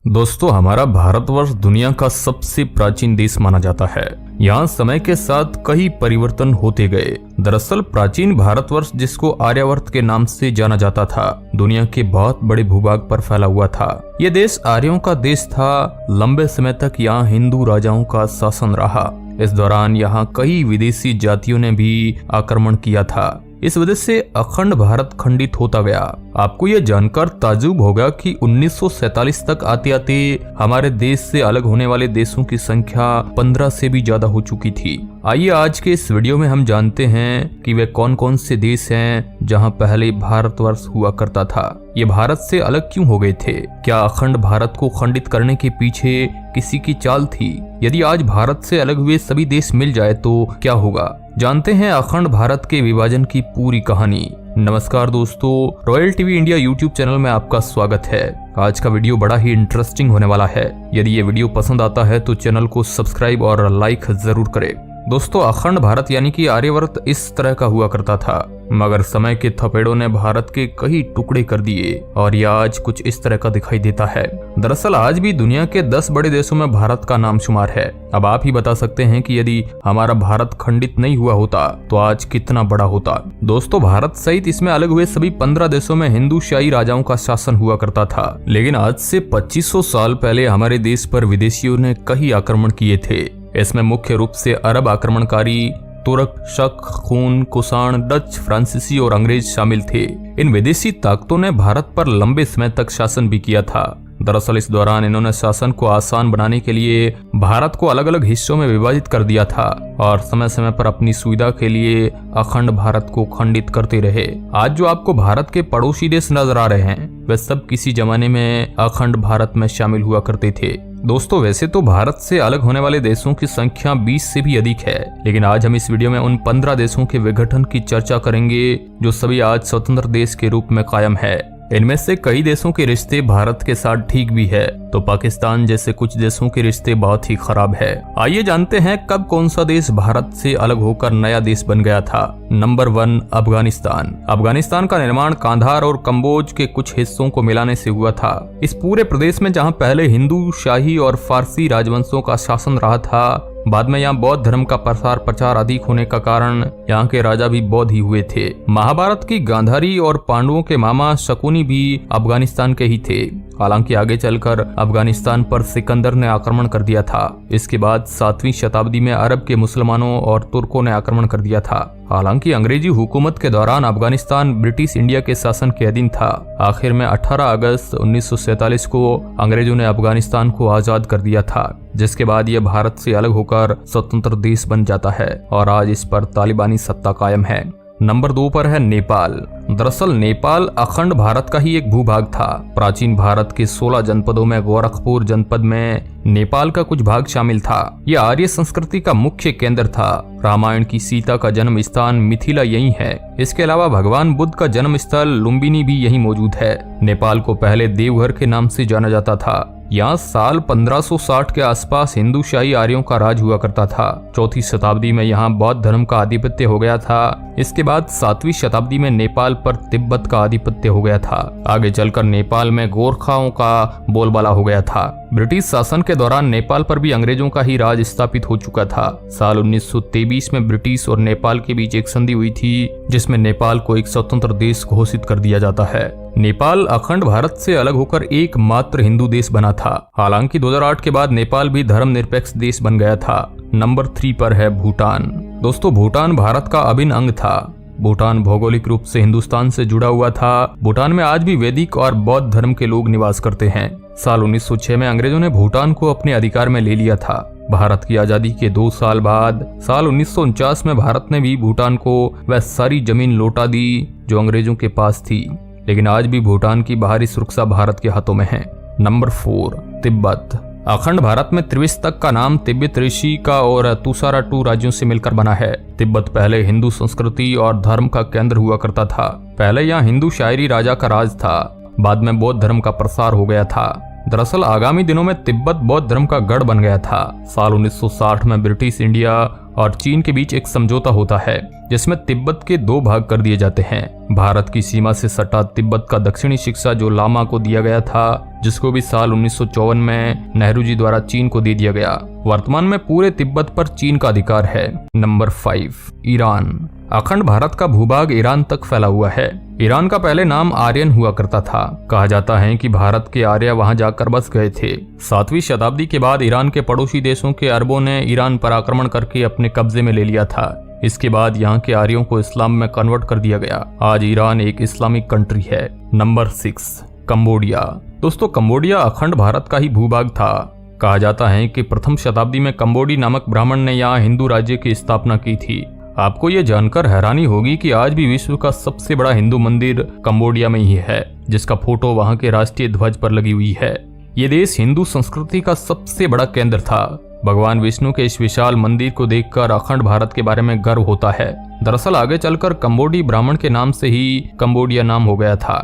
दोस्तों, हमारा भारतवर्ष दुनिया का सबसे प्राचीन देश माना जाता है। यहाँ समय के साथ कई परिवर्तन होते गए। दरअसल प्राचीन भारतवर्ष, जिसको आर्यावर्त के नाम से जाना जाता था, दुनिया के बहुत बड़े भूभाग पर फैला हुआ था। यह देश आर्यों का देश था। लंबे समय तक यहाँ हिंदू राजाओं का शासन रहा। इस दौरान यहाँ कई विदेशी जातियों ने भी आक्रमण किया था। इस वजह से अखंड भारत खंडित होता गया। आपको यह जानकर ताज्जुब होगा कि 1947 तक आते आते हमारे देश से अलग होने वाले देशों की संख्या 15 से भी ज्यादा हो चुकी थी। आइए आज के इस वीडियो में हम जानते हैं कि वे कौन कौन से देश हैं जहां पहले भारतवर्ष हुआ करता था। ये भारत से अलग क्यों हो गए थे? क्या अखंड भारत को खंडित करने के पीछे किसी की चाल थी? यदि आज भारत से अलग हुए सभी देश मिल जाए तो क्या होगा? जानते हैं अखंड भारत के विभाजन की पूरी कहानी। नमस्कार दोस्तों, royal TV India YouTube channel में आपका स्वागत है। आज का वीडियो बड़ा ही इंटरेस्टिंग होने वाला है। यदि ये वीडियो पसंद आता है तो चैनल को सब्सक्राइब और लाइक जरूर करें। दोस्तों, अखंड भारत यानी कि आर्यावर्त इस तरह का हुआ करता था, मगर समय के थपेड़ों ने भारत के कई टुकड़े कर दिए और यह आज कुछ इस तरह का दिखाई देता है। दरअसल आज भी दुनिया के 10 बड़े देशों में भारत का नाम शुमार है। अब आप ही बता सकते हैं कि यदि हमारा भारत खंडित नहीं हुआ होता तो आज कितना बड़ा होता। दोस्तों, भारत सहित इसमें अलग हुए सभी 15 देशों में हिंदू शाही राजाओं का शासन हुआ करता था। लेकिन आज से 2500 साल पहले हमारे देश पर विदेशियों ने कई आक्रमण किए थे। इसमें मुख्य रूप से अरब आक्रमणकारी, तुर्क, शक, खून, कुषाण, डच, फ्रांसीसी और अंग्रेज शामिल थे। इन विदेशी ताकतों ने भारत पर लंबे समय तक शासन भी किया था। दरअसल इस दौरान इन्होंने शासन को आसान बनाने के लिए भारत को अलग अलग हिस्सों में विभाजित कर दिया था और समय समय पर अपनी सुविधा के लिए अखंड भारत को खंडित करते रहे। आज जो आपको भारत के पड़ोसी देश नजर आ रहे हैं, वे सब किसी जमाने में अखंड भारत में शामिल हुआ करते थे। दोस्तों, वैसे तो भारत से अलग होने वाले देशों की संख्या 20 से भी अधिक है, लेकिन आज हम इस वीडियो में उन 15 देशों के विघटन की चर्चा करेंगे जो सभी आज स्वतंत्र देश के रूप में कायम है। इनमें से कई देशों के रिश्ते भारत के साथ ठीक भी है, तो पाकिस्तान जैसे कुछ देशों के रिश्ते बहुत ही खराब है। आइए जानते हैं कब कौन सा देश भारत से अलग होकर नया देश बन गया था। नंबर 1, अफगानिस्तान। अफगानिस्तान का निर्माण कांधार और कम्बोज के कुछ हिस्सों को मिलाने से हुआ था। इस पूरे प्रदेश में जहां पहले हिंदू, शाही और फारसी राजवंशों का शासन रहा था, बाद में यहाँ बौद्ध धर्म का प्रचार अधिक होने का कारण यहाँ के राजा भी बौद्ध ही हुए थे। महाभारत की गांधारी और पांडवों के मामा शकुनी भी अफगानिस्तान के ही थे। हालांकि आगे चलकर अफगानिस्तान पर सिकंदर ने आक्रमण कर दिया था। इसके बाद 7वीं शताब्दी में अरब के मुसलमानों और तुर्कों ने आक्रमण कर दिया था। हालांकि अंग्रेजी हुकूमत के दौरान अफगानिस्तान ब्रिटिश इंडिया के शासन के अधीन था। आखिर में 18 अगस्त 1947 को अंग्रेजों ने अफगानिस्तान को आजाद कर दिया था, जिसके बाद यह भारत से अलग होकर स्वतंत्र देश बन जाता है और आज इस पर तालिबानी सत्ता कायम है। नंबर 2 पर है नेपाल। दरअसल नेपाल अखंड भारत का ही एक भूभाग था। प्राचीन भारत के 16 जनपदों में गोरखपुर जनपद में नेपाल का कुछ भाग शामिल था। यह आर्य संस्कृति का मुख्य केंद्र था। रामायण की सीता का जन्म स्थान मिथिला यही है। इसके अलावा भगवान बुद्ध का जन्म स्थल लुम्बिनी भी यही मौजूद है। नेपाल को पहले देवघर के नाम से जाना जाता था। यहाँ साल 1560 के आसपास हिंदू शाही आर्यों का राज हुआ करता था। 4वीं शताब्दी में यहाँ बौद्ध धर्म का आधिपत्य हो गया था। इसके बाद 7वीं शताब्दी में नेपाल पर तिब्बत का आधिपत्य हो गया था। आगे चलकर नेपाल में गोरखाओं का बोलबाला हो गया था। ब्रिटिश शासन के दौरान नेपाल पर भी अंग्रेजों का ही राज स्थापित हो चुका था। साल 1923 में ब्रिटिश और नेपाल के बीच एक संधि हुई थी, जिसमें नेपाल को एक स्वतंत्र देश घोषित कर दिया जाता है। नेपाल अखंड भारत से अलग होकर एकमात्र हिंदू देश बना था। हालांकि 2008 के बाद नेपाल भी धर्मनिरपेक्ष देश बन गया था। नंबर 3 पर है भूटान। दोस्तों, भूटान भारत का अभिन्न अंग था। भूटान भौगोलिक रूप से हिंदुस्तान से जुड़ा हुआ था। भूटान में आज भी वैदिक और बौद्ध धर्म के लोग निवास करते हैं। साल 1906 में अंग्रेजों ने भूटान को अपने अधिकार में ले लिया था। भारत की आजादी के 2 साल बाद साल 1949 में भारत ने भी भूटान को वह सारी जमीन लौटा दी जो अंग्रेजों के पास थी। लेकिन आज भी भूटान की बाहरी सुरक्षा भारत के हाथों में है। नंबर 4, तिब्बत। अखंड भारत में त्रिविशतक का नाम तिब्बत ऋषि का और तुसाराटू राज्यों से मिलकर बना है। तिब्बत पहले हिंदू संस्कृति और धर्म का केंद्र हुआ करता था। पहले यहाँ हिंदू शायरी राजा का राज था। बाद में बौद्ध धर्म का प्रसार हो गया था। दरअसल आगामी दिनों में तिब्बत बौद्ध धर्म का गढ़ बन गया था। साल 1960 में ब्रिटिश इंडिया और चीन के बीच एक समझौता होता है। जिसमें तिब्बत के 2 भाग कर दिए जाते हैं। भारत की सीमा से सटा तिब्बत का दक्षिणी हिस्सा जो लामा को दिया गया था, जिसको भी साल 1954 में नेहरू जी द्वारा चीन को दे दिया गया। वर्तमान में पूरे तिब्बत पर चीन का अधिकार है। Number 5, Iran. अखंड भारत का भूभाग ईरान तक फैला हुआ है। ईरान का पहले नाम आर्यन हुआ करता था। कहा जाता है कि भारत के आर्य वहां जाकर बस गए थे। 7वीं शताब्दी के बाद ईरान के पड़ोसी देशों के अरबों ने ईरान पर आक्रमण करके अपने कब्जे में ले लिया था। इसके बाद यहाँ के आर्यों को इस्लाम में कन्वर्ट कर दिया गया। आज ईरान एक इस्लामिक कंट्री है। Number 6, Cambodia. दोस्तों, कंबोडिया अखंड भारत का ही भूभाग था। कहा जाता है कि प्रथम शताब्दी में कंबोडी नामक ब्राह्मण ने यहाँ हिंदू राज्य की स्थापना की थी। आपको ये जानकर हैरानी होगी कि आज भी विश्व का सबसे बड़ा हिंदू मंदिर कंबोडिया में ही है, जिसका फोटो वहाँ के राष्ट्रीय ध्वज पर लगी हुई है। ये देश हिंदू संस्कृति का सबसे बड़ा केंद्र था। भगवान विष्णु के इस विशाल मंदिर को देखकर अखंड भारत के बारे में गर्व होता है। दरअसल आगे चलकर कंबोडी ब्राह्मण के नाम से ही कंबोडिया नाम हो गया था।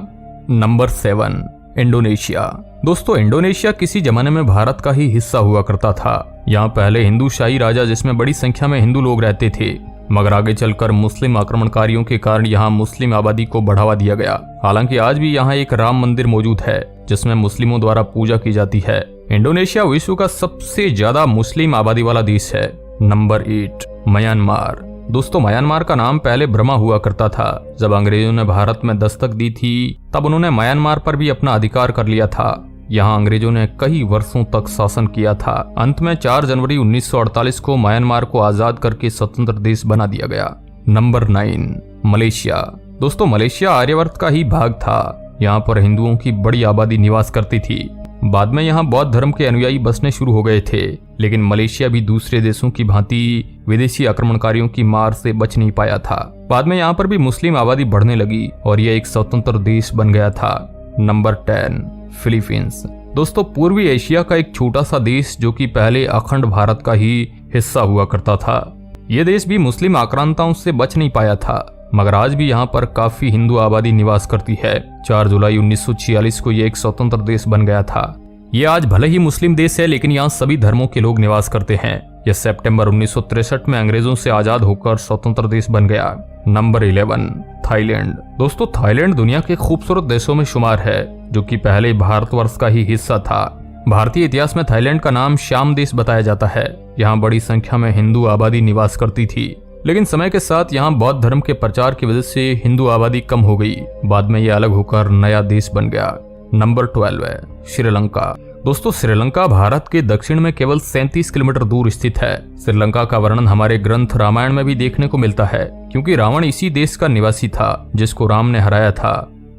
Number 7, Indonesia. दोस्तों, इंडोनेशिया किसी जमाने में भारत का ही हिस्सा हुआ करता था। यहाँ पहले हिंदू शाही राजा जिसमें बड़ी संख्या में हिंदू लोग रहते थे, मगर आगे चलकर मुस्लिम आक्रमणकारियों के कारण यहाँ मुस्लिम आबादी को बढ़ावा दिया गया। हालांकि आज भी यहाँ एक राम मंदिर मौजूद है जिसमें मुस्लिमों द्वारा पूजा की जाती है। इंडोनेशिया विश्व का सबसे ज्यादा मुस्लिम आबादी वाला देश है। Number 8, Myanmar. दोस्तों, म्यांमार का नाम पहले बर्मा हुआ करता था। जब अंग्रेजों ने भारत में दस्तक दी थी, तब उन्होंने म्यांमार पर भी अपना अधिकार कर लिया था। यहाँ अंग्रेजों ने कई वर्षों तक शासन किया था। अंत में 4 जनवरी 1948 को म्यांमार को आजाद करके स्वतंत्र देश बना दिया गया। Number 9, Malaysia. दोस्तों, मलेशिया आर्यवर्त का ही भाग था। यहाँ पर हिंदुओं की बड़ी आबादी निवास करती थी। बाद में यहाँ बौद्ध धर्म के अनुयायी बसने शुरू हो गए थे, लेकिन मलेशिया भी दूसरे देशों की भांति विदेशी आक्रमणकारियों की मार से बच नहीं पाया था। बाद में यहाँ पर भी मुस्लिम आबादी बढ़ने लगी और यह एक स्वतंत्र देश बन गया था। Number 10, Philippines. दोस्तों, पूर्वी एशिया का एक छोटा सा देश जो कि पहले अखंड भारत का ही हिस्सा हुआ करता था। यह देश भी मुस्लिम आक्रांताओं से बच नहीं पाया था, मगर आज भी यहाँ पर काफी हिंदू आबादी निवास करती है। 4 जुलाई 1946 को यह एक स्वतंत्र देश बन गया था। ये आज भले ही मुस्लिम देश है, लेकिन यहाँ सभी धर्मों के लोग निवास करते हैं। यह सितंबर 1963 में अंग्रेजों से आजाद होकर स्वतंत्र देश बन गया। Number 11, Thailand. दोस्तों, थाईलैंड दुनिया के खूबसूरत देशों में शुमार है, जो कि पहले भारतवर्ष का ही हिस्सा था। भारतीय इतिहास में थाईलैंड का नाम श्याम देश बताया जाता है। यहाँ बड़ी संख्या में हिंदू आबादी निवास करती थी, लेकिन समय के साथ यहाँ बौद्ध धर्म के प्रचार की वजह से हिंदू आबादी कम हो गई। बाद में ये अलग होकर नया देश बन गया। नंबर 12 है श्रीलंका। दोस्तों, श्रीलंका भारत के दक्षिण में केवल 37 किलोमीटर दूर स्थित है। श्रीलंका का वर्णन हमारे ग्रंथ रामायण में भी देखने को मिलता है, क्योंकि रावण इसी देश का निवासी था जिसको राम ने हराया था।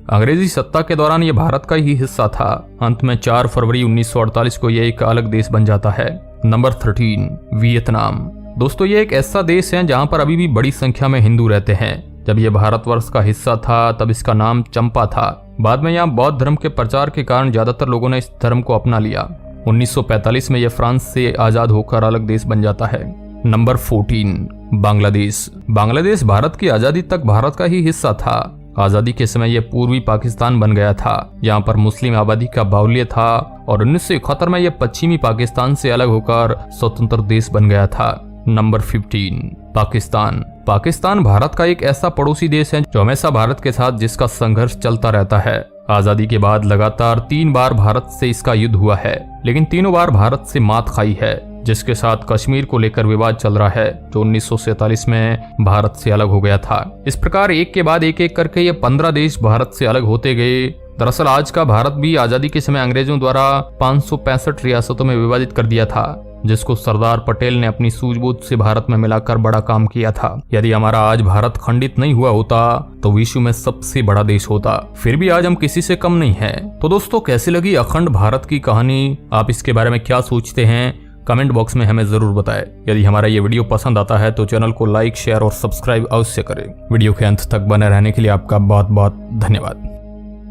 अंग्रेजी सत्ता के दौरान यह भारत का ही हिस्सा था। अंत में 4 फरवरी 1948 को यह एक अलग देश बन जाता है। Number 13, Vietnam. दोस्तों, ये एक ऐसा देश है जहाँ पर अभी भी बड़ी संख्या में हिंदू रहते हैं। जब यह भारतवर्ष का हिस्सा था तब इसका नाम चंपा था। बाद में यहाँ बौद्ध धर्म के प्रचार के कारण ज्यादातर लोगों ने इस धर्म को अपना लिया। 1945 में यह फ्रांस से आजाद होकर अलग देश बन जाता है। नंबर 14, बांग्लादेश। बांग्लादेश भारत की आजादी तक भारत का ही हिस्सा था। आजादी के समय यह पूर्वी पाकिस्तान बन गया था। यहाँ पर मुस्लिम आबादी का बाहुल्य था और 1971 में यह पश्चिमी पाकिस्तान से अलग होकर स्वतंत्र देश बन गया था। नंबर 15, पाकिस्तान। पाकिस्तान भारत का एक ऐसा पड़ोसी देश है जो हमेशा भारत के साथ जिसका संघर्ष चलता रहता है। आजादी के बाद लगातार 3 बार भारत से इसका युद्ध हुआ है, लेकिन तीनों बार भारत से मात खाई है, जिसके साथ कश्मीर को लेकर विवाद चल रहा है, जो 1947 में भारत से अलग हो गया था। इस प्रकार एक के बाद एक करके ये 15 देश भारत से अलग होते गए। दरअसल आज का भारत भी आजादी के समय अंग्रेजों द्वारा 565 रियासतों में विभाजित कर दिया था, जिसको सरदार पटेल ने अपनी सूझबूझ से भारत में मिलाकर बड़ा काम किया था। यदि हमारा आज भारत खंडित नहीं हुआ होता तो विश्व में सबसे बड़ा देश होता। फिर भी आज हम किसी से कम नहीं हैं। तो दोस्तों, कैसी लगी अखंड भारत की कहानी? आप इसके बारे में क्या सोचते हैं? कमेंट बॉक्स में हमें जरूर बताएं। यदि हमारा ये वीडियो पसंद आता है तो चैनल को लाइक, शेयर और सब्सक्राइब अवश्य करें। वीडियो के अंत तक बने रहने के लिए आपका बहुत बहुत धन्यवाद।